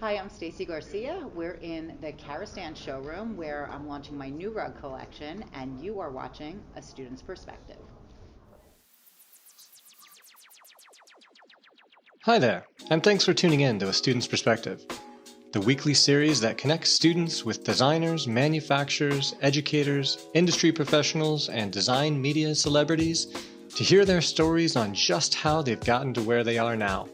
Hi, I'm Stacy Garcia. We're in the Karastan showroom where I'm launching my new rug collection, and you are watching A Student's Perspective. Hi there, and thanks for tuning in to A Student's Perspective, the weekly series that connects students with designers, manufacturers, educators, industry professionals, and design media celebrities to hear their stories on just how they've gotten to where they are now.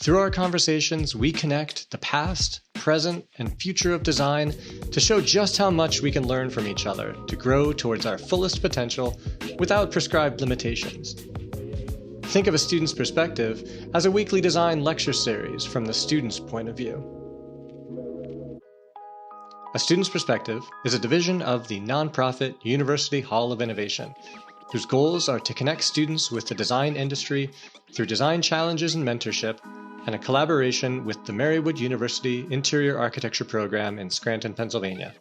Through our conversations, we connect the past, present, and future of design to show just how much we can learn from each other to grow towards our fullest potential without prescribed limitations. Think of A Student's Perspective as a weekly design lecture series from the student's point of view. A Student's Perspective is a division of the nonprofit University Hall of Innovation, whose goals are to connect students with the design industry through design challenges and mentorship, and a collaboration with the Marywood University Interior Architecture Program in Scranton, Pennsylvania.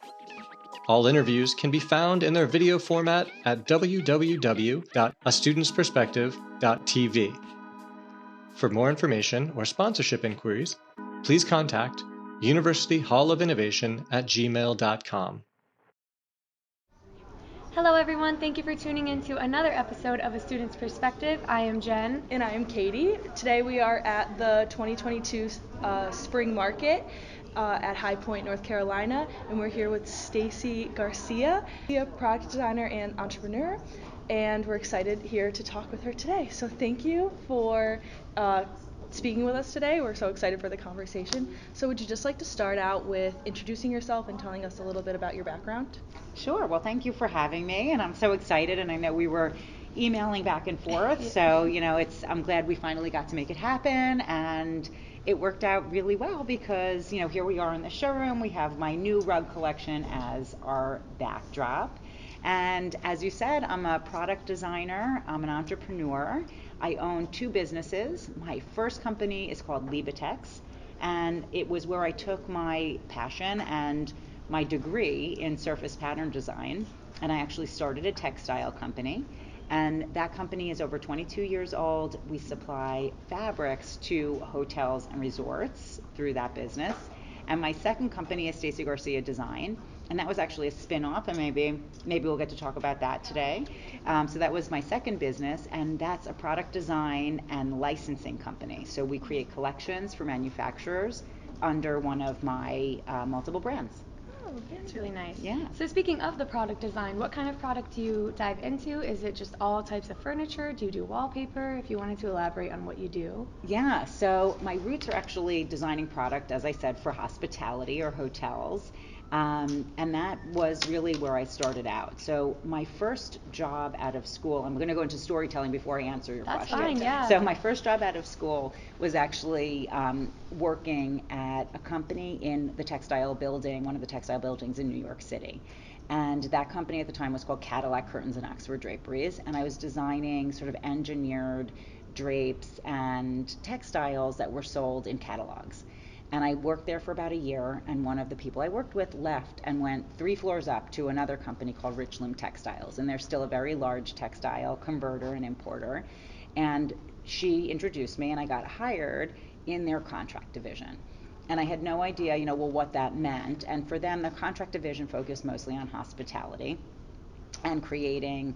All interviews can be found in their video format at www.astudentsperspective.tv. For more information or sponsorship inquiries, please contact universityhallofinnovation@gmail.com. Hello everyone, thank you for tuning in to another episode of A Student's Perspective. I am Jen. And I am Katie. Today we are at the 2022 Spring Market at High Point, North Carolina, and we're here with Stacy Garcia, a product designer and entrepreneur, and we're excited here to talk with her today. So thank you for speaking with us today. We're so excited for the conversation. So would you just like to start out with introducing yourself and telling us a little bit about your background? Sure. Well, thank you for having me, and I'm so excited, and I know we were emailing back and forth, so I'm glad we finally got to make it happen, and it worked out really well because here we are in the showroom. We have my new rug collection as our backdrop, and as you said, I'm a product designer. I'm an entrepreneur. I own two businesses. My first company is called Libatex, and it was where I took my passion and my degree in surface pattern design, and I actually started a textile company, and that company is over 22 years old. We supply fabrics to hotels and resorts through that business. And my second company is Stacy Garcia Design, and that was actually a spin-off, and maybe we'll get to talk about that today. So that was my second business, and that's a product design and licensing company. So we create collections for manufacturers under one of my multiple brands. Oh, that's really nice. Yeah. So speaking of the product design, what kind of product do you dive into? Is it just all types of furniture? Do you do wallpaper? If you wanted to elaborate on what you do. Yeah, so my roots are actually designing product, as I said, for hospitality or hotels. And that was really where I started out. So my first job out of school, I'm going to go into storytelling before I answer your question. That's fine, yeah. So my first job out of school was actually working at a company in the textile building, one of the textile buildings in New York City. And that company at the time was called Cadillac Curtains and Oxford Draperies, and I was designing sort of engineered drapes and textiles that were sold in catalogs. And I worked there for about a year, and one of the people I worked with left and went 3 floors up to another company called Richloom Textiles, and they're still a very large textile converter and importer. And she introduced me, and I got hired in their contract division. And I had no idea, what that meant. And for them, the contract division focused mostly on hospitality and creating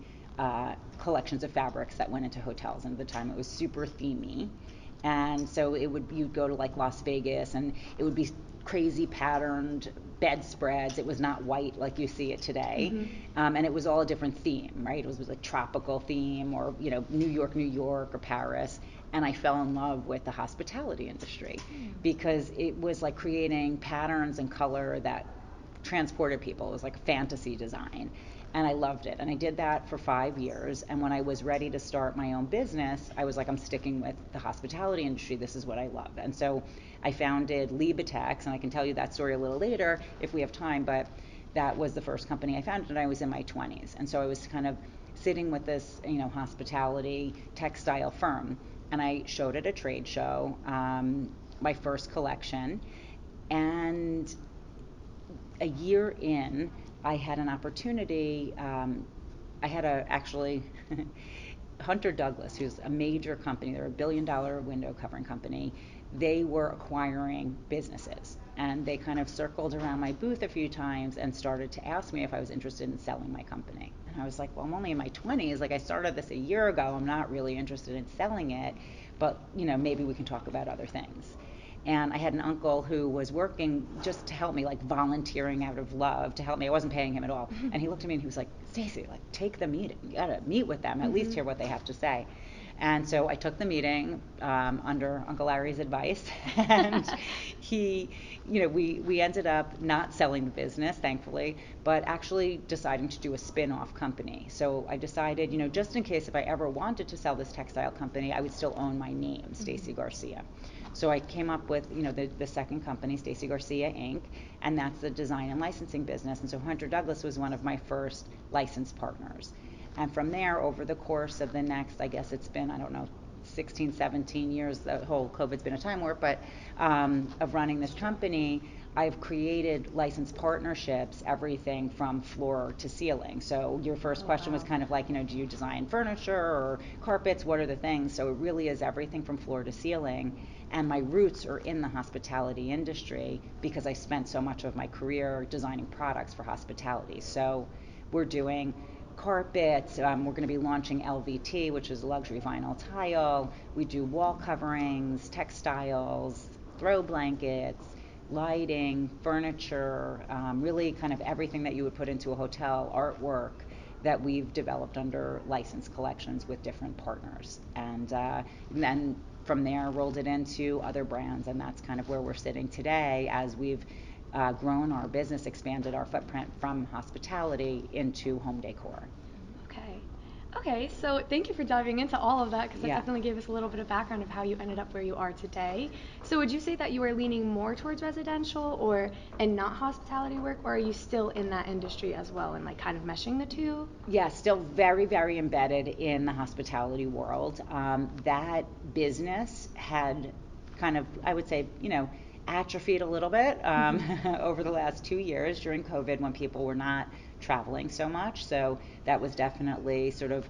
collections of fabrics that went into hotels. And at the time, it was super themey. And so you'd go to like Las Vegas, and it would be crazy patterned bedspreads. It was not white like you see it today. Mm-hmm. And it was all a different theme, right? It was a tropical theme, or New York, or Paris. And I fell in love with the hospitality industry because it was like creating patterns and color that transported people. It was like fantasy design. And I loved it. And I did that for 5 years. And when I was ready to start my own business, I was like, I'm sticking with the hospitality industry. This is what I love. And so I founded Libatex, and I can tell you that story a little later if we have time, but that was the first company I founded, and I was in my 20s. And so I was kind of sitting with this, hospitality textile firm, and I showed at a trade show my first collection. And a year in, I had an opportunity. I had actually Hunter Douglas, who's a major company. They're a $1 billion window covering company. they were acquiring businesses. And they kind of circled around my booth a few times and started to ask me if I was interested in selling my company. And I was like, well, I'm only in my 20s. Like, I started this a year ago. I'm not really interested in selling it, but, maybe we can talk about other things. And I had an uncle who was working just to help me, like volunteering out of love to help me. I wasn't paying him at all. And he looked at me and he was like, Stacy, like, take the meeting. You gotta meet with them, at least hear what they have to say. And so I took the meeting under Uncle Larry's advice, and we ended up not selling the business, thankfully, but actually deciding to do a spin-off company. So I decided, just in case if I ever wanted to sell this textile company, I would still own my name, Stacy Garcia. So I came up with, the second company, Stacy Garcia Inc., and that's the design and licensing business. And so Hunter Douglas was one of my first licensed partners. And from there, over the course of the next, I guess it's been, 16, 17 years, the whole COVID's been a time warp, but of running this company, I've created licensed partnerships, everything from floor to ceiling. So your first question was kind of like, do you design furniture or carpets? What are the things? So it really is everything from floor to ceiling. And my roots are in the hospitality industry because I spent so much of my career designing products for hospitality. So we're doing carpets, we're going to be launching LVT, which is luxury vinyl tile. We do wall coverings, textiles, throw blankets, lighting, furniture, really kind of everything that you would put into a hotel, artwork that we've developed under licensed collections with different partners. And then from there rolled it into other brands, and that's kind of where we're sitting today as we've grown our business, expanded our footprint from hospitality into home decor. Okay, so thank you for diving into all of that, because that Yeah. definitely gave us a little bit of background of how you ended up where you are today. So would you say that you are leaning more towards residential and not hospitality work, or are you still in that industry as well and like kind of meshing the two? Yeah, still very, very embedded in the hospitality world. That business had kind of, I would say, atrophied a little bit over the last 2 years during COVID when people were not traveling so much. So that was definitely sort of,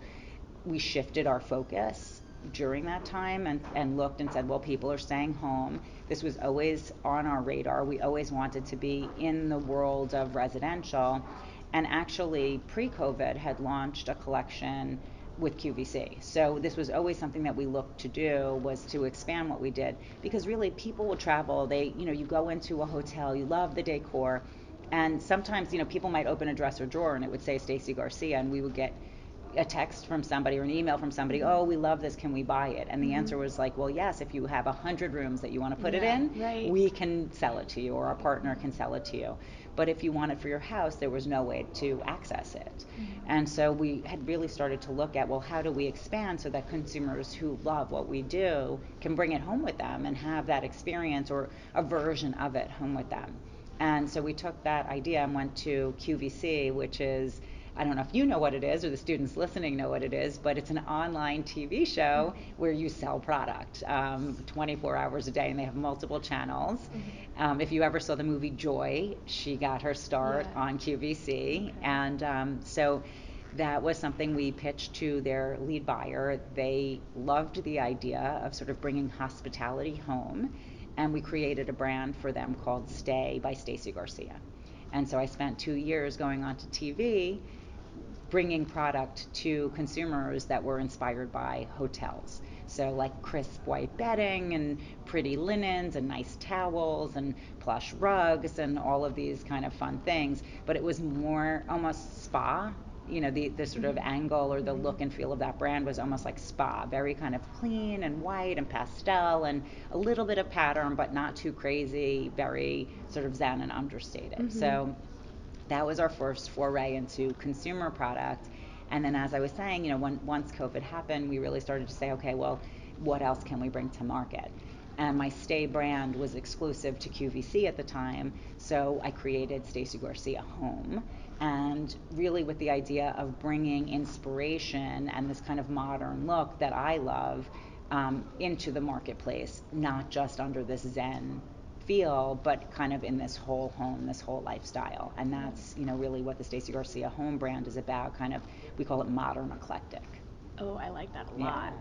we shifted our focus during that time and looked and said, well, people are staying home. This was always on our radar. We always wanted to be in the world of residential, and actually pre-COVID had launched a collection with QVC. So this was always something that we looked to do, was to expand what we did, because really people will travel. You go into a hotel, you love the decor, and sometimes, people might open a dresser drawer and it would say Stacy Garcia, and we would get a text from somebody or an email from somebody, oh, we love this, can we buy it? And the answer was like, well, yes, if you have 100 rooms that you want to put it in, right. We can sell it to you, or our partner can sell it to you. But if you want it for your house, there was no way to access it. And so we had really started to look at, well, how do we expand so that consumers who love what we do can bring it home with them and have that experience or a version of it home with them. And so we took that idea and went to QVC, which is, I don't know if you know what it is or the students listening know what it is, but it's an online TV show where you sell product 24 hours a day, and they have multiple channels. If you ever saw the movie Joy, she got her start on QVC. And so that was something we pitched to their lead buyer. They loved the idea of sort of bringing hospitality home, and we created a brand for them called Stay by Stacy Garcia. And so I spent 2 years going onto TV, bringing product to consumers that were inspired by hotels. So like crisp white bedding and pretty linens and nice towels and plush rugs and all of these kind of fun things. But it was more almost spa. The sort of angle or the look and feel of that brand was almost like spa, very kind of clean and white and pastel and a little bit of pattern, but not too crazy, very sort of zen and understated. So that was our first foray into consumer product. And then, as I was saying, once COVID happened, we really started to say, okay, well, what else can we bring to market? And my Stay brand was exclusive to QVC at the time, so I created Stacy Garcia Home, and really with the idea of bringing inspiration and this kind of modern look that I love into the marketplace, not just under this zen feel, but kind of in this whole home, this whole lifestyle. And that's, really what the Stacy Garcia Home brand is about, kind of, we call it modern eclectic. Oh, I like that a lot.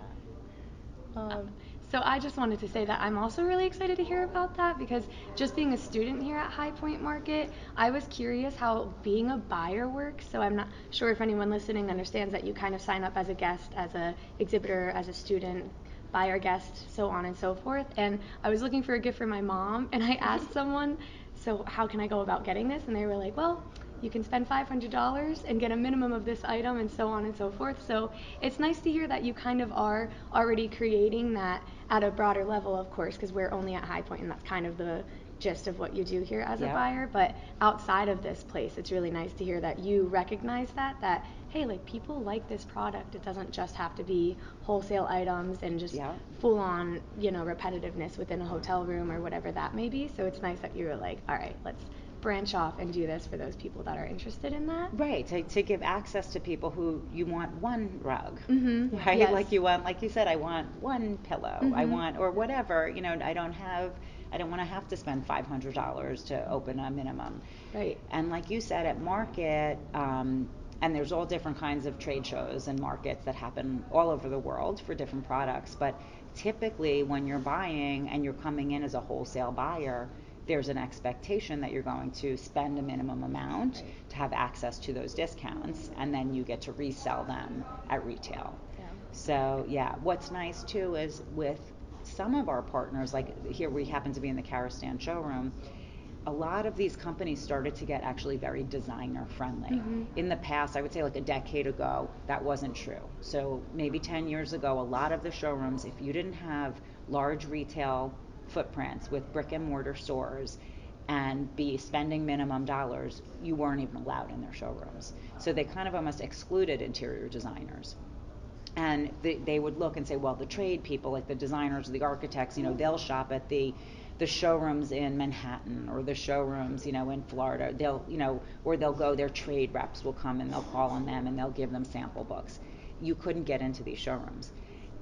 So I just wanted to say that I'm also really excited to hear about that because just being a student here at High Point Market, I was curious how being a buyer works. So I'm not sure if anyone listening understands that you kind of sign up as a guest, as a exhibitor, as a student, buyer, guest, so on and so forth. And I was looking for a gift for my mom, and I asked someone, so how can I go about getting this? And they were like, well, you can spend $500 and get a minimum of this item and so on and so forth. So it's nice to hear that you kind of are already creating that at a broader level, of course, because we're only at High Point and that's kind of the gist of what you do here as a buyer. But outside of this place, it's really nice to hear that you recognize that hey, like people like this product. It doesn't just have to be wholesale items and just full on, repetitiveness within a hotel room or whatever that may be. So it's nice that you were like, all right, let's branch off and do this for those people that are interested in that. Right, to give access to people who you want one rug, right? Yes. Like you want, like you said, I want one pillow, I want, or whatever, I don't want to have to spend $500 to open a minimum. Right. And like you said, at market, and there's all different kinds of trade shows and markets that happen all over the world for different products, but typically when you're buying and you're coming in as a wholesale buyer, there's an expectation that you're going to spend a minimum amount to have access to those discounts, and then you get to resell them at retail. So what's nice too is with some of our partners, like here we happen to be in the Karastan showroom, a lot of these companies started to get actually very designer friendly. In the past, I would say like a decade ago, that wasn't true. So maybe 10 years ago, a lot of the showrooms, if you didn't have large retail footprints with brick and mortar stores and be spending minimum dollars, you weren't even allowed in their showrooms. So they kind of almost excluded interior designers. And they would look and say, well, the trade people, like the designers, the architects, they'll shop at the showrooms in Manhattan or the showrooms, in Florida. They'll, or they'll go, their trade reps will come and they'll call on them and they'll give them sample books. You couldn't get into these showrooms.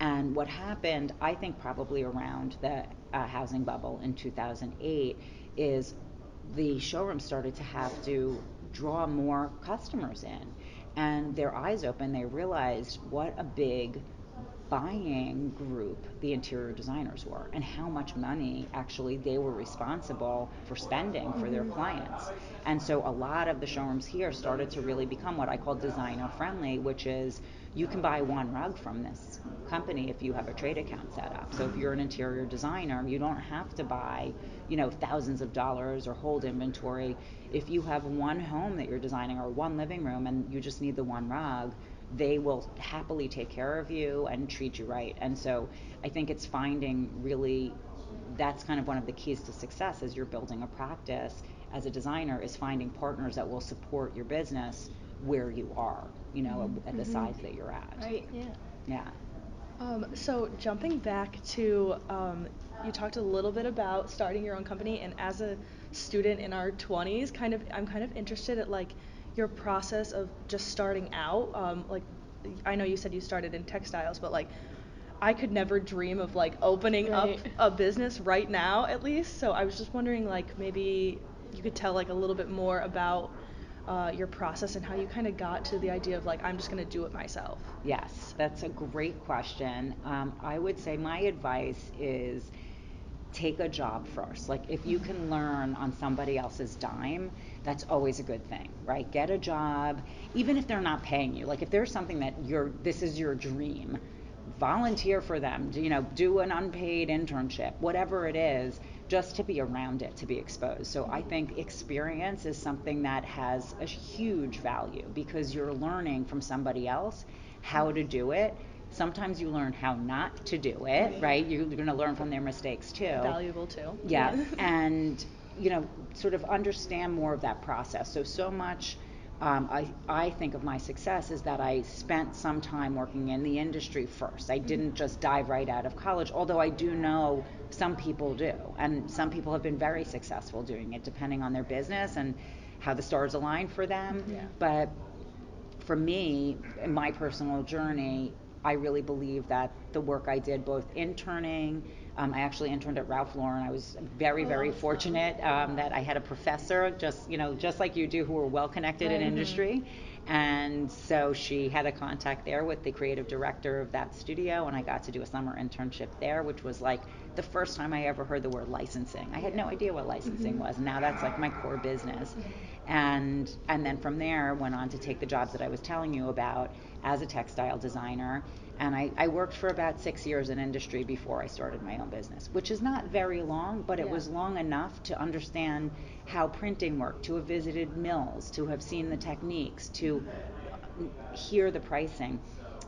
And what happened, I think probably around the housing bubble in 2008, is the showroom started to have to draw more customers in. And their eyes open, they realized what a big buying group the interior designers were and how much money actually they were responsible for spending for their clients. And so a lot of the showrooms here started to really become what I call designer friendly, which is you can buy one rug from this company if you have a trade account set up. So if you're an interior designer, you don't have to buy, thousands of dollars or hold inventory. If you have one home that you're designing or one living room and you just need the one rug, they will happily take care of you and treat you right. And so I think it's finding really, that's kind of one of the keys to success as you're building a practice as a designer, is finding partners that will support your business where you are, at the size that you're at. Right, Yeah. So jumping back to, you talked a little bit about starting your own company, and as a student in our 20s, I'm kind of interested at like your process of just starting out. Like, I know you said you started in textiles, but like, I could never dream of like opening up a business right now, at least. So I was just wondering, like, maybe you could tell like a little bit more about your process and how you kind of got to the idea of like, I'm just going to do it myself. Yes, that's a great question. I would say my advice is take a job first. Like if you can learn on somebody else's dime, that's always a good thing, right? Get a job, even if they're not paying you. Like if there's something that this is your dream, volunteer for them, do an unpaid internship, whatever it is, just to be around it, to be exposed. So I think experience is something that has a huge value because you're learning from somebody else how to do it. Sometimes you learn how not to do it, right? You're going to learn from their mistakes too. Valuable too. Yeah, and sort of understand more of that process. So much I think of my success is that I spent some time working in the industry first. I didn't just dive right out of college, although I do know some people do, and some people have been very successful doing it depending on their business and how the stars align for them. But for me, in my personal journey, I really believe that the work I did, both interning, I actually interned at Ralph Lauren. I was very, very fortunate that I had a professor, just like you do, who were well connected in industry. And so she had a contact there with the creative director of that studio, and I got to do a summer internship there, which was like the first time I ever heard the word licensing. I had no idea what licensing was. Now that's like my core business. And then from there went on to take the jobs that I was telling you about as a textile designer. And I worked for about 6 years in industry before I started my own business, which is not very long, but it was long enough to understand how printing worked, to have visited mills, to have seen the techniques, to hear the pricing.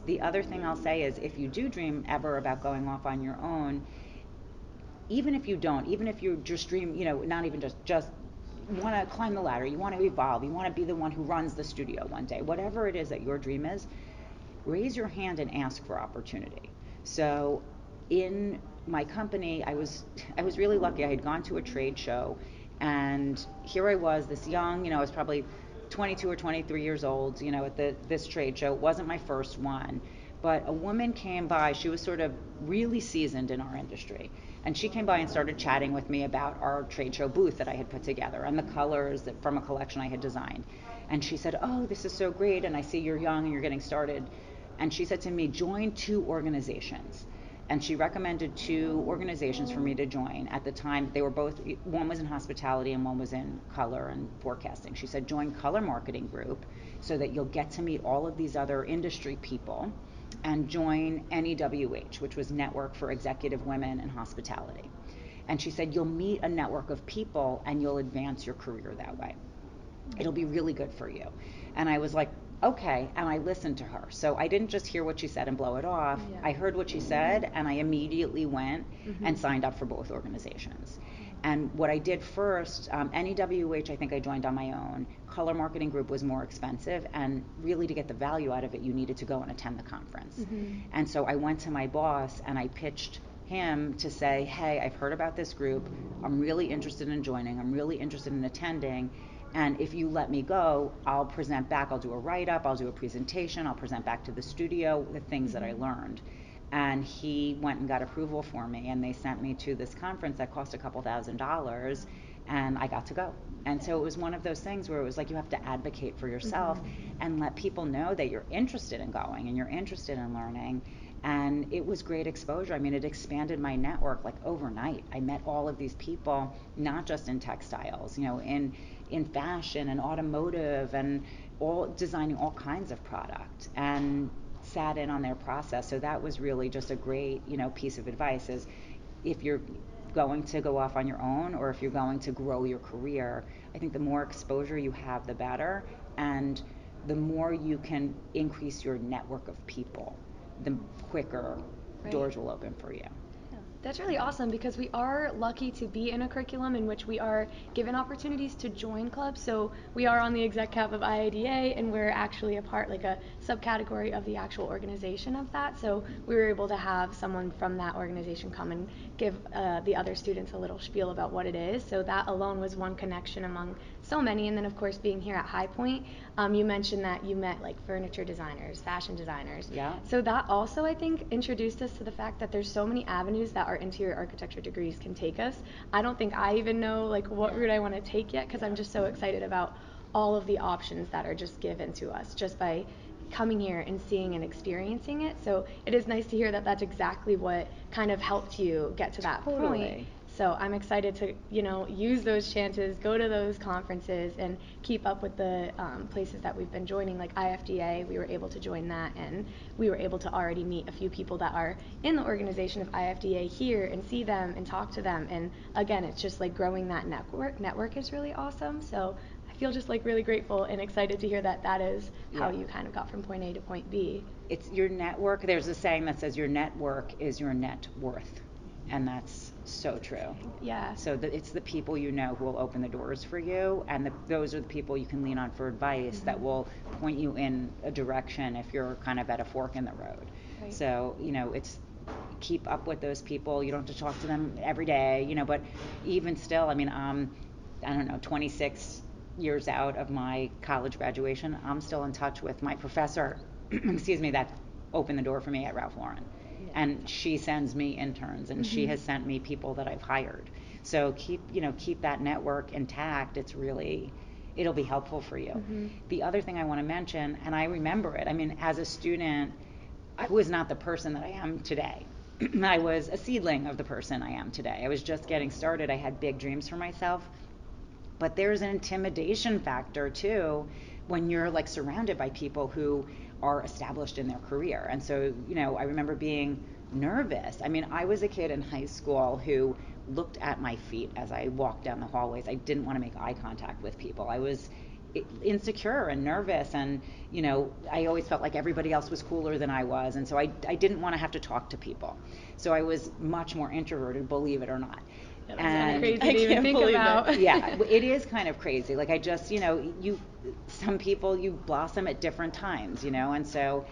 The other thing I'll say is if you do dream ever about going off on your own, even if you don't, even if you just dream, not even just want to climb the ladder, you want to evolve, you want to be the one who runs the studio one day, whatever it is that your dream is, raise your hand and ask for opportunity. So in my company, I was really lucky. I had gone to a trade show, and here I was, this young, I was probably 22 or 23 years old, at this trade show. It wasn't my first one, but a woman came by. She was sort of really seasoned in our industry, and she came by and started chatting with me about our trade show booth that I had put together and the colors from a collection I had designed. And she said, "Oh, this is so great, and I see you're young and you're getting started." And she said to me, "Join 2 organizations." And she recommended 2 organizations for me to join. At the time, they were both, one was in hospitality and one was in color and forecasting. She said, "Join Color Marketing Group so that you'll get to meet all of these other industry people, and join NEWH, which was Network for Executive Women in Hospitality." And she said, "You'll meet a network of people and you'll advance your career that way. It'll be really good for you." And I was like, okay, and I listened to her. So I didn't just hear what she said and blow it off. I heard what she said, and I immediately went and signed up for both organizations. And what I did first, NEWH, I think I joined on my own. Color Marketing Group was more expensive, and really to get the value out of it, you needed to go and attend the conference. And so I went to my boss and I pitched him to say, "Hey, I've heard about this group. I'm really interested in joining. I'm really interested in attending. And if you let me go, I'll present back. I'll do a write-up. I'll do a presentation. I'll present back to the studio the things that I learned." And he went and got approval for me, and they sent me to this conference that cost a couple $1,000s, and I got to go. And so it was one of those things where it was like you have to advocate for yourself and let people know that you're interested in going and you're interested in learning. And it was great exposure. I mean, it expanded my network like overnight. I met all of these people, not just in textiles, in fashion and automotive and all designing all kinds of product, and sat in on their process. So that was really just a great, piece of advice is if you're going to go off on your own or if you're going to grow your career, I think the more exposure you have, the better. And the more you can increase your network of people, the quicker doors will open for you. That's really awesome because we are lucky to be in a curriculum in which we are given opportunities to join clubs. So we are on the exec cap of IIDA, and we're actually a part, like a subcategory of the actual organization of that. So we were able to have someone from that organization come and give the other students a little spiel about what it is. So that alone was one connection among so many. And then of course being here at High Point, you mentioned that you met like furniture designers, fashion designers. Yeah. So that also I think introduced us to the fact that there's so many avenues that our interior architecture degrees can take us. I don't think I even know like what route I want to take yet because I'm just so excited about all of the options that are just given to us just by coming here and seeing and experiencing it. So it is nice to hear that that's exactly what kind of helped you get to that point. So I'm excited to, use those chances, go to those conferences, and keep up with the places that we've been joining, like IFDA. We were able to join that, and we were able to already meet a few people that are in the organization of IFDA here and see them and talk to them. And again, it's just like growing that network. Network is really awesome. So I feel just like really grateful and excited to hear that that is how you kind of got from point A to point B. It's your network. There's a saying that says your network is your net worth. And that's so true. Yeah. So it's the people who will open the doors for you, and those are the people you can lean on for advice that will point you in a direction if you're kind of at a fork in the road. Right. So, it's keep up with those people. You don't have to talk to them every day, but even still, I mean, I don't know, 26 years out of my college graduation, I'm still in touch with my professor, excuse me, that opened the door for me at Ralph Lauren. and she sends me interns, and she has sent me people that I've hired. So keep that network intact. It'll be helpful for you. The other thing I want to mention, and I remember it, I mean, as a student, I was not the person that I am today. I was a seedling of the person I am today. I was just getting started. I had big dreams for myself. But there's an intimidation factor too when you're like surrounded by people who are established in their career. And so, I remember being nervous. I mean, I was a kid in high school who looked at my feet as I walked down the hallways. I didn't want to make eye contact with people. I was insecure and nervous, and I always felt like everybody else was cooler than I was, and so I didn't want to have to talk to people. So I was much more introverted, believe it or not. That's kind of crazy I to even can't think believe about. it. Yeah, it is kind of crazy. Like I just, some people you blossom at different times, and so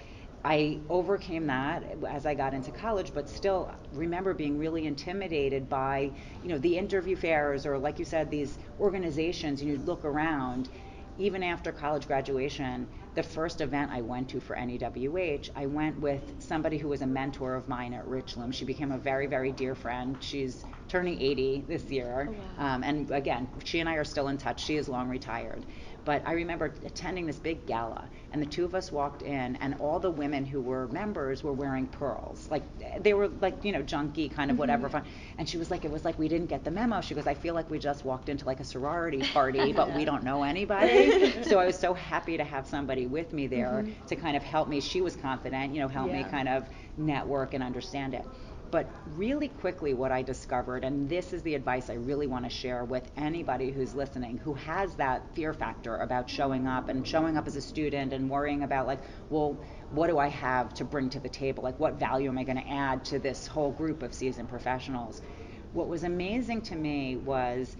I overcame that as I got into college, but still remember being really intimidated by, the interview fairs, or like you said, these organizations, and you'd look around. Even after college graduation, the first event I went to for NEWH, I went with somebody who was a mentor of mine at Richland. She became a very, very dear friend. She's turning 80 this year. Oh, wow. And again, she and I are still in touch. She is long retired. But I remember attending this big gala, and the two of us walked in, and all the women who were members were wearing pearls. Like, they were like, junky, kind of whatever fun. And she was like, it was like we didn't get the memo. She goes, I feel like we just walked into like a sorority party, but we don't know anybody. So I was so happy to have somebody with me there to kind of help me. She was confident, help me kind of network and understand it. But really quickly, what I discovered, and this is the advice I really want to share with anybody who's listening, who has that fear factor about showing up as a student and worrying about, like, well, what do I have to bring to the table? Like, what value am I going to add to this whole group of seasoned professionals? What was amazing to me was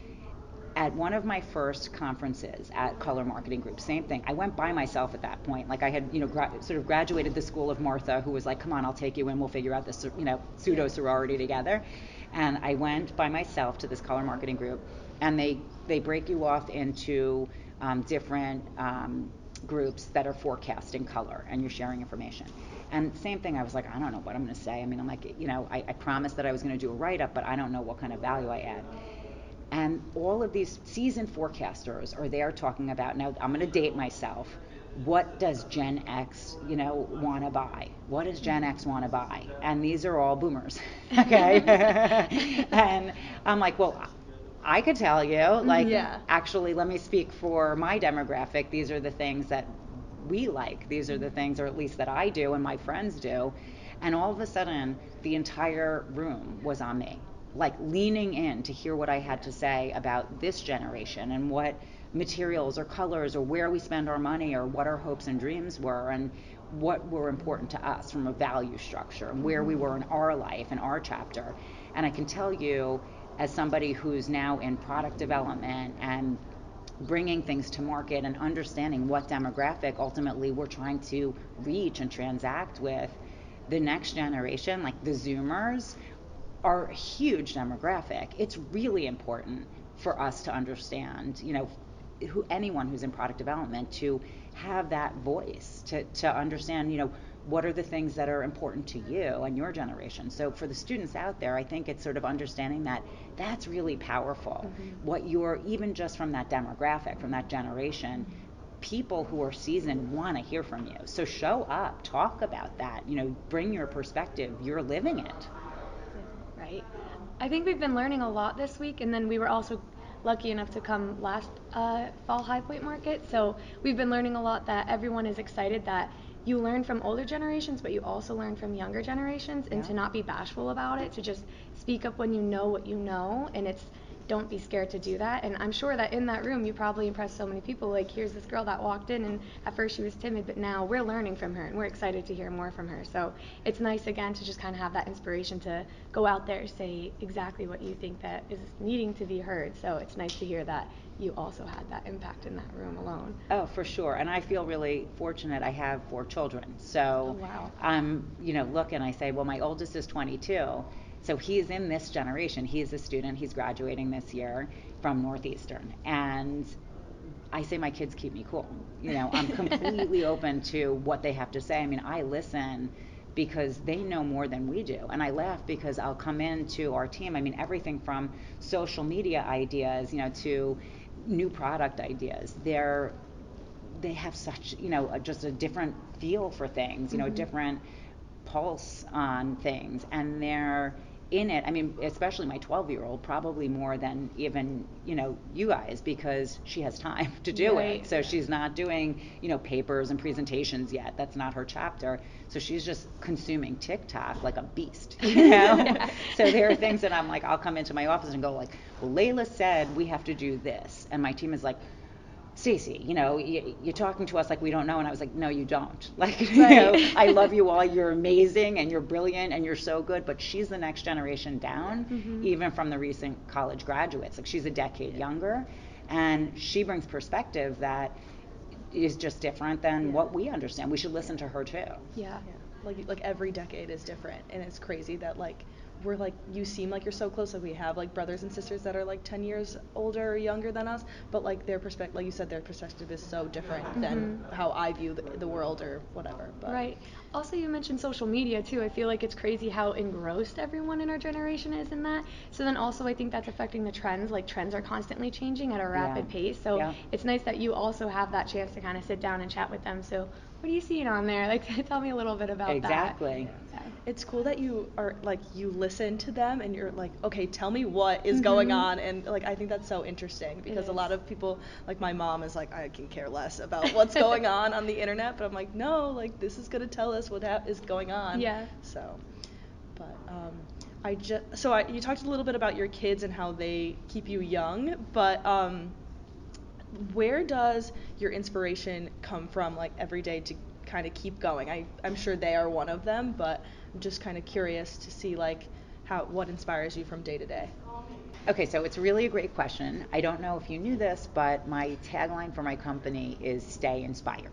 at one of my first conferences at Color Marketing Group, same thing. I went by myself at that point. Like I had, sort of graduated the school of Martha, who was like, come on, I'll take you in. We'll figure out this, pseudo sorority together. And I went by myself to this Color Marketing Group, and they break you off into different groups that are forecasting color, and you're sharing information. And same thing, I was like, I don't know what I'm going to say. I mean, I'm like, I promised that I was going to do a write-up, but I don't know what kind of value I add. And all of these seasoned forecasters are there talking about, now I'm going to date myself, what does Gen X, want to buy? What does Gen X want to buy? And these are all boomers, okay? And I'm like, well, I could tell you, like, actually, let me speak for my demographic. These are the things that we like. These are the things, or at least that I do and my friends do. And all of a sudden, the entire room was on me, like leaning in to hear what I had to say about this generation and what materials or colors or where we spend our money or what our hopes and dreams were and what were important to us from a value structure and where we were in our life and our chapter. And I can tell you, as somebody who's now in product development and bringing things to market and understanding what demographic ultimately we're trying to reach and transact with, the next generation, like the Zoomers, are a huge demographic. It's really important for us to understand, anyone who's in product development to have that voice, to understand, what are the things that are important to you and your generation. So for the students out there, I think it's sort of understanding that that's really powerful. What you're, even just from that demographic, from that generation, people who are seasoned want to hear from you. So show up, talk about that, bring your perspective. You're living it. Right. I think we've been learning a lot this week, and then we were also lucky enough to come last fall High Point Market. So we've been learning a lot, that everyone is excited that you learn from older generations, but you also learn from younger generations, and to not be bashful about it, to just speak up when you know what you know, and don't be scared to do that. And I'm sure that in that room you probably impressed so many people. Like, here's this girl that walked in, and at first she was timid, but now we're learning from her and we're excited to hear more from her. So it's nice, again, to just kind of have that inspiration to go out there, say exactly what you think that is needing to be heard. So it's nice to hear that you also had that impact in that room alone. Oh, for sure. And I feel really fortunate. I have 4 children. So wow. I'm, look, and I say, well, my oldest is 22. So he's in this generation. He's a student. He's graduating this year from Northeastern. And I say my kids keep me cool. I'm completely open to what they have to say. I mean, I listen because they know more than we do. And I laugh because I'll come into our team, I mean, everything from social media ideas, to new product ideas. They have such, just a different feel for things, a different pulse on things, and they're in it. I mean, especially my 12-year-old, probably more than even, you guys, because she has time to do it. So she's not doing, papers and presentations yet. That's not her chapter. So she's just consuming TikTok like a beast, Yeah. So there are things that I'm like, I'll come into my office and go like, well, Layla said we have to do this. And my team is like, Stacy, you're talking to us like we don't know. And I was like, no, you don't. Like, I love you all. You're amazing and you're brilliant and you're so good. But she's the next generation down, even from the recent college graduates. Like, she's a decade younger. And she brings perspective that is just different than what we understand. We should listen to her too. Yeah. Like every decade is different, and it's crazy that we're like, you seem like you're so close, like we have like brothers and sisters that are like 10 years older or younger than us, but like their perspective, like you said, their perspective is so different than how I view the world or whatever. But. Right. Also, you mentioned social media too. I feel like it's crazy how engrossed everyone in our generation is in that. So then also I think that's affecting the trends. Like, trends are constantly changing at a rapid pace. So it's nice that you also have that chance to kind of sit down and chat with them. So what are you seeing on there? Like, tell me a little bit about that. Exactly. It's cool that you are like, you listen to them and you're like, okay, tell me what is going on. And like, I think that's so interesting because a lot of people, like my mom is like, I can care less about what's going on the internet, but I'm like, no, like this is gonna tell us what is going on. Yeah. So, but you talked a little bit about your kids and how they keep you young, but where does your inspiration come from, like every day, to kind of keep going? I'm sure they are one of them, but I'm just kind of curious to see like what inspires you from day to day. Okay, so it's really a great question. I don't know if you knew this, but my tagline for my company is stay inspired.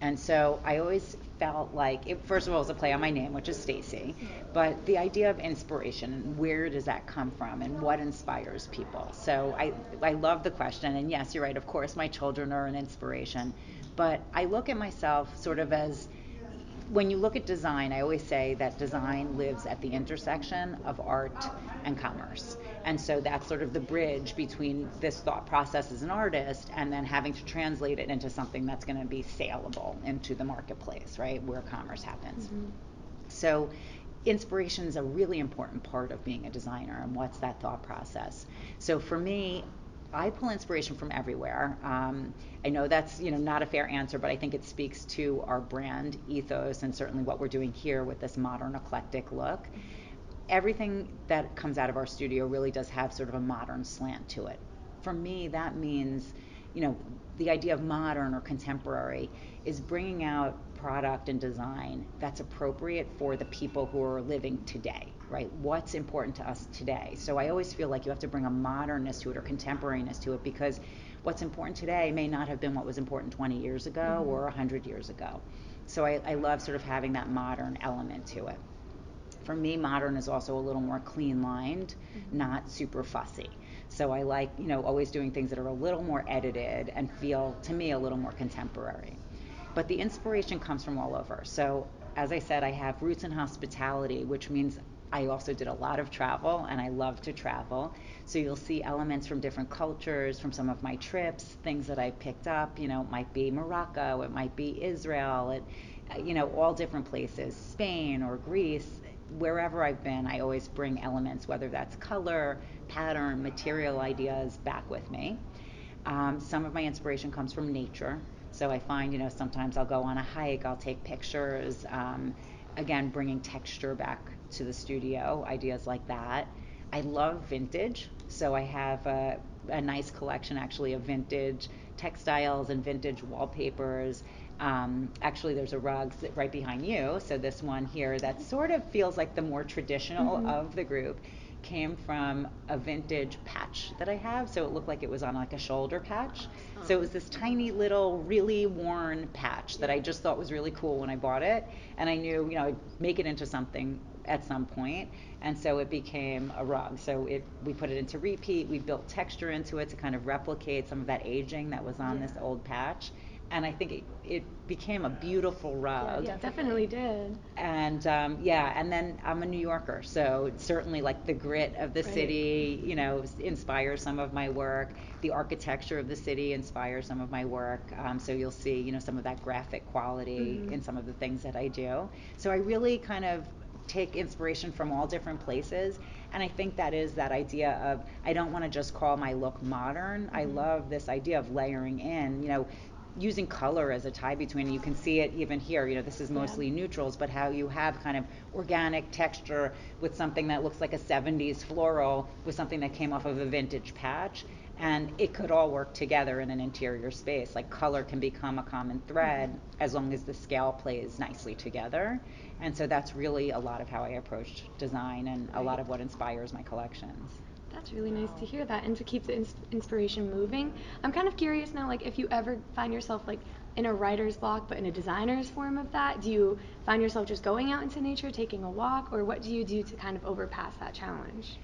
And so I always felt like, first of all, it was a play on my name, which is Stacy, but the idea of inspiration, where does that come from and what inspires people? So I love the question, and yes, you're right, of course, my children are an inspiration, but I look at myself sort of as, when you look at design, I always say that design lives at the intersection of art and commerce. And so that's sort of the bridge between this thought process as an artist and then having to translate it into something that's going to be saleable into the marketplace, right, where commerce happens. So inspiration is a really important part of being a designer, and what's that thought process. So for me, I pull inspiration from everywhere. I know that's not a fair answer, but I think it speaks to our brand ethos and certainly what we're doing here with this modern eclectic look. Everything that comes out of our studio really does have sort of a modern slant to it. For me, that means, the idea of modern or contemporary is bringing out product and design that's appropriate for the people who are living today, right? What's important to us today? So I always feel like you have to bring a modernness to it or contemporariness to it, because what's important today may not have been what was important 20 years ago or 100 years ago. So I love sort of having that modern element to it. For me, modern is also a little more clean lined, not super fussy. So I like, always doing things that are a little more edited and feel, to me, a little more contemporary. But the inspiration comes from all over. So as I said, I have roots in hospitality, which means I also did a lot of travel, and I love to travel. So you'll see elements from different cultures, from some of my trips, things that I picked up. It might be Morocco, it might be Israel, all different places, Spain or Greece. Wherever I've been, I always bring elements, whether that's color, pattern, material ideas, back with me. Some of my inspiration comes from nature. So I find, sometimes I'll go on a hike, I'll take pictures, again, bringing texture back to the studio, ideas like that. I love vintage, so I have a nice collection actually of vintage textiles and vintage wallpapers. Actually, there's a rug right behind you, so this one here that sort of feels like the more traditional of the group came from a vintage patch that I have, so it looked like it was on like a shoulder patch. So it was this tiny little, really worn patch that I just thought was really cool when I bought it, and I knew, I'd make it into something at some point, and so it became a rug. So we put it into repeat, we built texture into it to kind of replicate some of that aging that was on this old patch, And I think it became a beautiful rug. Yeah, definitely did. And yeah, and then I'm a New Yorker, so certainly like the grit of the Right. city, inspires some of my work. The architecture of the city inspires some of my work. So you'll see, some of that graphic quality in some of the things that I do. So I really kind of take inspiration from all different places. And I think that is that idea of I don't want to just call my look modern. I love this idea of layering in, using color as a tie between. You can see it even here. This is mostly neutrals, but how you have kind of organic texture with something that looks like a 70s floral with something that came off of a vintage patch. And it could all work together in an interior space. Like color can become a common thread as long as the scale plays nicely together. And so that's really a lot of how I approach design and a lot of what inspires my collections. That's really nice to hear that and to keep the inspiration moving. I'm kind of curious now, like if you ever find yourself like in a writer's block, but in a designer's form of that, do you find yourself just going out into nature, taking a walk, or what do you do to kind of overpass that challenge?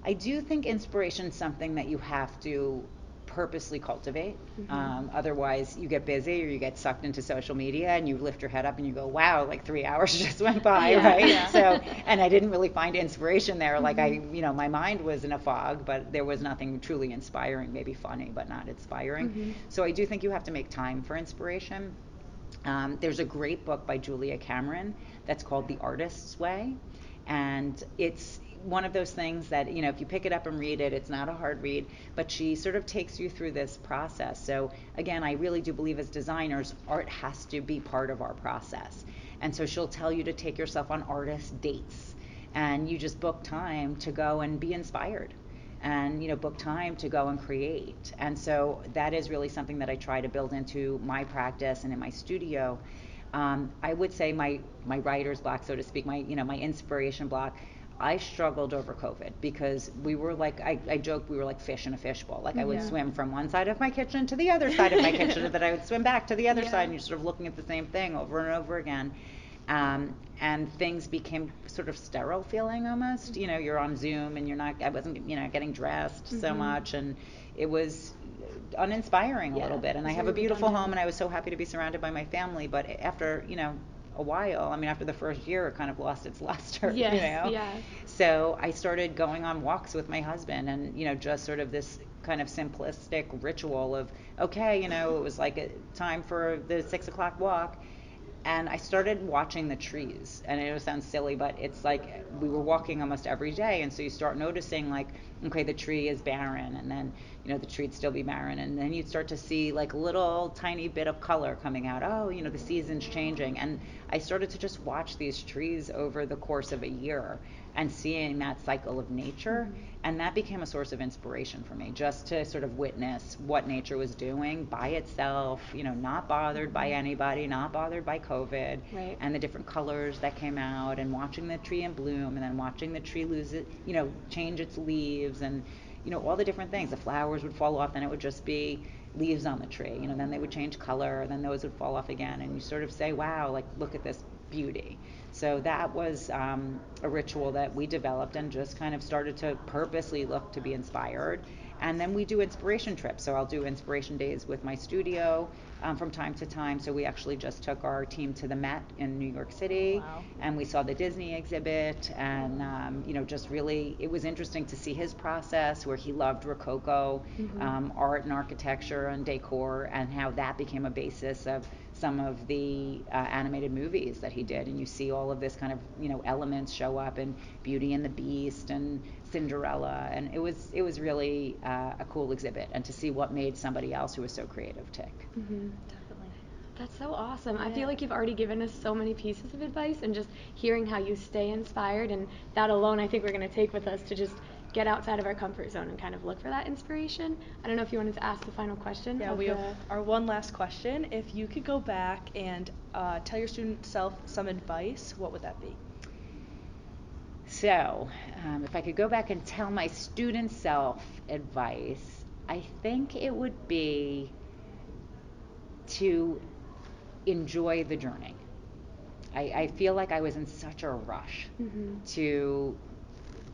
I do think inspiration is something that you have to purposely cultivate. Otherwise, you get busy or you get sucked into social media and you lift your head up and you go, wow, like 3 hours just went by, right? Yeah. So, and I didn't really find inspiration there. Like my mind was in a fog, but there was nothing truly inspiring, maybe funny, but not inspiring. So I do think you have to make time for inspiration. There's a great book by Julia Cameron that's called The Artist's Way. And it's one of those things that, if you pick it up and read it, it's not a hard read, but she sort of takes you through this process. So again, I really do believe as designers, art has to be part of our process. And so she'll tell you to take yourself on artist dates and you just book time to go and be inspired and book time to go and create. And so that is really something that I try to build into my practice and in my studio. I would say my writer's block, so to speak, my inspiration block. I struggled over COVID because we were like, I joke we were like fish in a fishbowl. Like I would swim from one side of my kitchen to the other side of my kitchen, and then I would swim back to the other side, and you're sort of looking at the same thing over and over again. And things became sort of sterile feeling almost. You're on Zoom and I wasn't, getting dressed so much, and it was uninspiring a little bit. And I have a beautiful home, and I was so happy to be surrounded by my family. But after, a while, after the first year, it kind of lost its luster. So I started going on walks with my husband, and just sort of this kind of simplistic ritual of okay, it was like a time for the 6 o'clock walk. And I started watching the trees, and it sounds silly, but it's like we were walking almost every day, and so you start noticing like, okay, the tree is barren, and then the tree'd still be barren, and then you'd start to see like little tiny bit of color coming out. Oh, the season's changing, and I started to just watch these trees over the course of a year and seeing that cycle of nature, and that became a source of inspiration for me, just to sort of witness what nature was doing by itself, not bothered by anybody, not bothered by COVID, and the different colors that came out, and watching the tree in bloom, and then watching the tree lose it, change its leaves, and all the different things. The flowers would fall off, and it would just be leaves on the tree. Then they would change color, and then those would fall off again, and you sort of say, wow, like look at this beauty. So that was a ritual that we developed and just kind of started to purposely look to be inspired. And then we do inspiration trips. So I'll do inspiration days with my studio from time to time. So we actually just took our team to the Met in New York City, and we saw the Disney exhibit, and just really, it was interesting to see his process where he loved Rococo art and architecture and decor, and how that became a basis of some of the animated movies that he did. And you see all of this kind of elements show up in Beauty and the Beast and Cinderella, and it was really a cool exhibit, and to see what made somebody else who was so creative tick. Definitely. That's so awesome. I feel like you've already given us so many pieces of advice, and just hearing how you stay inspired, and that alone I think we're going to take with us to just get outside of our comfort zone and kind of look for that inspiration. I don't know if you wanted to ask the final question. Yeah, we have our one last question. If you could go back and tell your student self some advice, what would that be? So, if I could go back and tell my student self advice, I think it would be to enjoy the journey. I feel like I was in such a rush to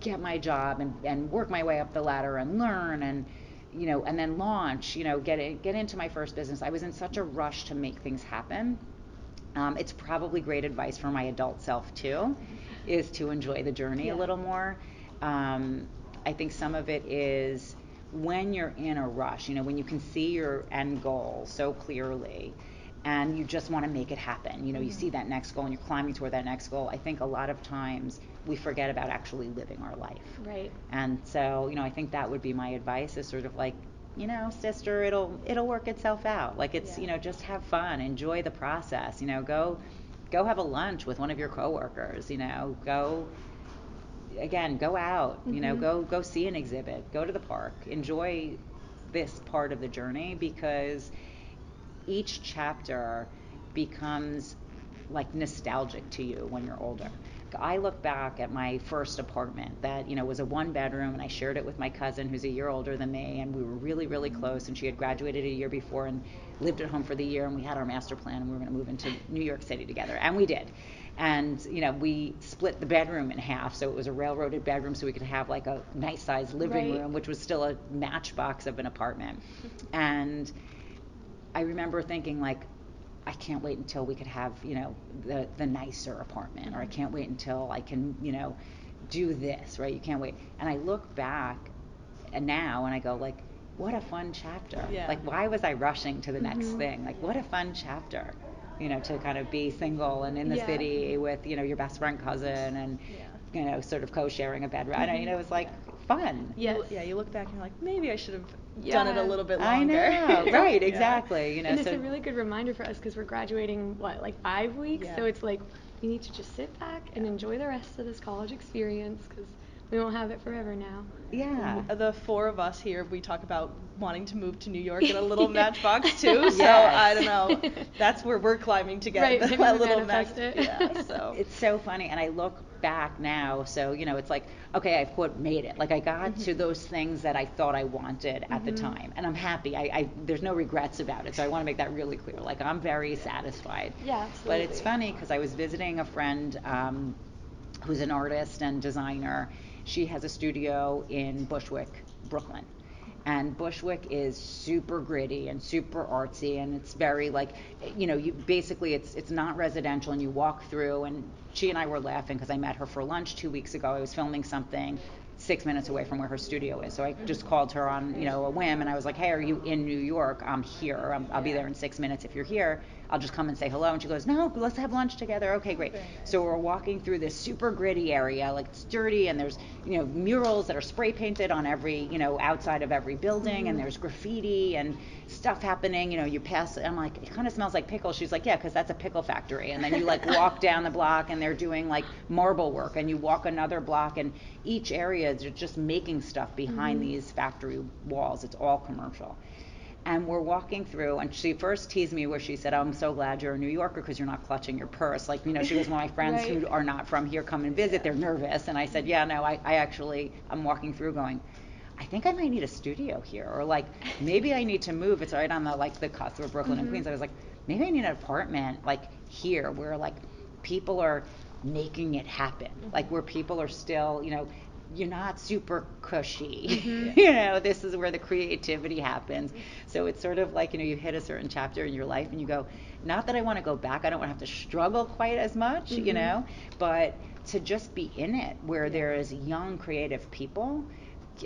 get my job and work my way up the ladder and learn and and then launch, get into my first business. I was in such a rush to make things happen. It's probably great advice for my adult self too, is to enjoy the journey a little more. I think some of it is when you're in a rush, when you can see your end goal so clearly and you just want to make it happen. You see that next goal and you're climbing toward that next goal. I think a lot of times we forget about actually living our life. Right. And so, I think that would be my advice, is sort of like, sister, it'll work itself out. Like it's, just have fun, enjoy the process. Go have a lunch with one of your coworkers. Go out. Go see an exhibit. Go to the park. Enjoy this part of the journey, because each chapter becomes like nostalgic to you when you're older. I look back at my first apartment that, was a 1-bedroom, and I shared it with my cousin who's a year older than me, and we were really, really close, and she had graduated a year before and lived at home for the year, and we had our master plan, and we were going to move into New York City together, and we did. And, we split the bedroom in half, so it was a railroaded bedroom, so we could have like a nice sized living room, which was still a matchbox of an apartment. And I remember thinking, like, I can't wait until we could have, the nicer apartment, or I can't wait until I can, do this, right? You can't wait. And I look back and now and I go, like, what a fun chapter. Yeah. Like, why was I rushing to the next thing? Like, what a fun chapter, to kind of be single and in the city with, your best friend cousin and, sort of co-sharing a bed. It was like fun. Yes. You look back and you're like, maybe I should have done it a little bit longer. I know, right, exactly. And it's a really good reminder for us, because we're graduating, like 5 weeks? Yeah. So it's like, we need to just sit back and enjoy the rest of this college experience, because we won't have it forever now. Yeah. The 4 of us here, we talk about wanting to move to New York in a little matchbox too. So Yes. I don't know. That's where we're climbing together. Right, maybe That we little manifest it. Yeah. So It's so funny, and I look back now, so it's like, okay, I've quote made it. Like, I got to those things that I thought I wanted at the time, and I'm happy. I there's no regrets about it, so I want to make that really clear. Like, I'm very satisfied. Yeah, absolutely. But it's funny because I was visiting a friend who's an artist and designer. She has a studio in Bushwick, Brooklyn. And Bushwick is super gritty and super artsy, and it's very like, you basically it's not residential, and you walk through. And she and I were laughing because I met her for lunch 2 weeks ago. I was filming something 6 minutes away from where her studio is, so I just called her on a whim, and I was like, hey, are you in New York? I'm here. I'll be there in 6 minutes. If you're here, I'll just come and say hello. And she goes, no, let's have lunch together. Okay, great. So we're walking through this super gritty area, like it's dirty, and there's murals that are spray painted on every outside of every building, and there's graffiti and stuff happening. You pass, I'm like, it kind of smells like pickles. She's like, yeah, because that's a pickle factory. And then you like walk down the block, and they're doing like marble work, and you walk another block, and each area is just making stuff behind these factory walls. It's all commercial. And we're walking through, and she first teased me where she said, I'm so glad you're a New Yorker because you're not clutching your purse. Like, she goes, well, my friends who are not from here come and visit, they're nervous. And I said, yeah, no, I actually, I'm walking through going, I think I might need a studio here, or like, maybe I need to move. It's right on the cusp of Brooklyn and Queens. I was like, maybe I need an apartment like here where like people are making it happen, like where people are still, you're not super cushy. This is where the creativity happens. So it's sort of like, you hit a certain chapter in your life and you go, not that I want to go back, I don't want to have to struggle quite as much, but to just be in it where there is young creative people,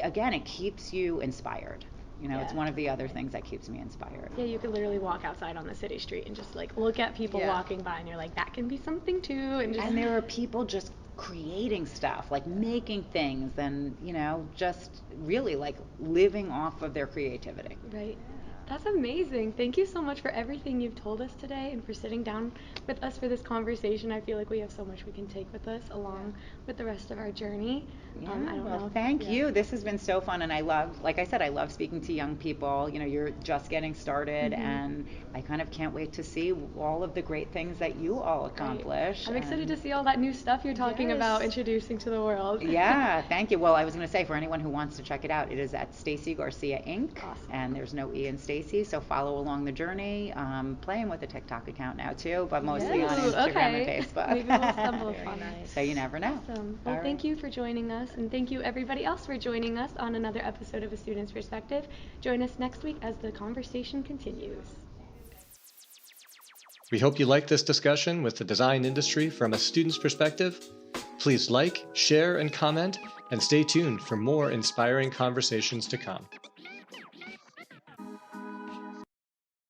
again, it keeps you inspired. It's one of the other things that keeps me inspired. Yeah, you could literally walk outside on the city street and just like look at people walking by, and you're like, that can be something too. And there are people just creating stuff, like making things, and just really like living off of their creativity. Right. That's amazing. Thank you so much for everything you've told us today, and for sitting down with us for this conversation. I feel like we have so much we can take with us along with the rest of our journey. Yeah, thank you. This has been so fun, and I love, like I said, I love speaking to young people. You're just getting started, and I kind of can't wait to see all of the great things that you all accomplish. I'm excited to see all that new stuff you're talking about introducing to the world. Yeah, thank you. Well, I was going to say, for anyone who wants to check it out, it is at Stacy Garcia Inc. Awesome. And there's no E in Stacy. Stacy, so follow along the journey. Playing with a TikTok account now too, but mostly on Ooh, Instagram and okay. Facebook. Maybe we'll stumble upon Very it. nice. So you never know. Awesome. Well, All thank right. you for joining us, and thank you everybody else for joining us on another episode of A Student's Perspective. Join us next week as the conversation continues. We hope you liked this discussion with the design industry from a student's perspective. Please like, share, and comment, and stay tuned for more inspiring conversations to come.